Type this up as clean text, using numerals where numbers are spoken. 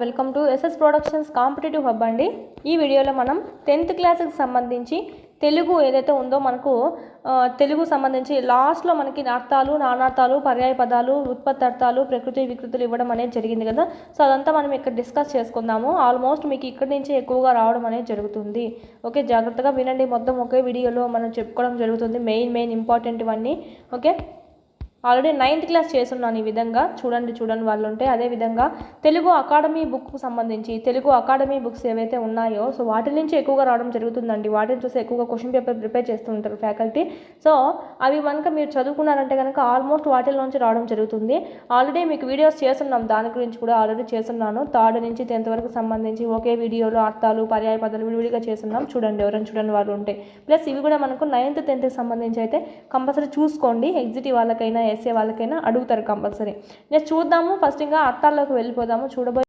Welcome to SS productions competitive hub అండి. ఈ వీడియోలో మనం 10th క్లాస్కి సంబంధించి తెలుగు ఏదైతే ఉందో మనకు తెలుగు సంబంధించి లాస్ట్లో మనకి అర్థాలు, నానార్థాలు, పర్యాయ పదాలు, ఉత్పత్తి అర్థాలు, ప్రకృతి వికృతులు ఇవ్వడం అనేది జరిగింది కదా. సో అదంతా మనం ఇక్కడ డిస్కస్ చేసుకుందాము. ఆల్మోస్ట్ మీకు ఇక్కడి నుంచి ఎక్కువగా రావడం అనేది జరుగుతుంది. ఓకే, జాగ్రత్తగా వినండి. మొత్తం ఒకే వీడియోలో మనం చెప్పుకోవడం జరుగుతుంది. మెయిన్ ఇంపార్టెంట్ ఇవన్నీ. ఓకే, ఆల్రెడీ 9th క్లాస్ చేస్తున్నాను. ఈ విధంగా చూడండి వాళ్ళు ఉంటే. అదేవిధంగా తెలుగు అకాడమీ బుక్కు సంబంధించి తెలుగు అకాడమీ బుక్స్ ఏవైతే ఉన్నాయో సో వాటి నుంచి ఎక్కువగా రావడం జరుగుతుందండి. వాటిని చూసి ఎక్కువగా క్వశ్చన్ పేపర్ ప్రిపేర్ చేస్తూ ఉంటారు ఫ్యాకల్టీ. సో అవి కనుక మీరు చదువుకున్నారంటే కనుక ఆల్మోస్ట్ వాటిల్లోంచి రావడం జరుగుతుంది. ఆల్రెడీ మీకు వీడియోస్ చేస్తున్నాం, దాని గురించి కూడా ఆల్రెడీ చేస్తున్నాను. 3rd నుంచి 10th వరకు సంబంధించి ఒకే వీడియోలో అర్థాలు, పర్యాయ పదాలు విడివిడిగా చేస్తున్నాం. ఎవరైనా చూడండి వాళ్ళు ఉంటే. ప్లస్ ఇవి కూడా మనకు 9th 10th సంబంధించి అయితే కంపల్సరీ చూసుకోండి. ఎగ్జిట్ వాళ్ళకైనా ఎస్ఏ వాళ్ళకైనా అడుగుతారు కంపల్సరీ. నెక్స్ట్ చూద్దాము. ఫస్ట్ ఇంకా అర్థాల్లోకి వెళ్ళిపోదాము.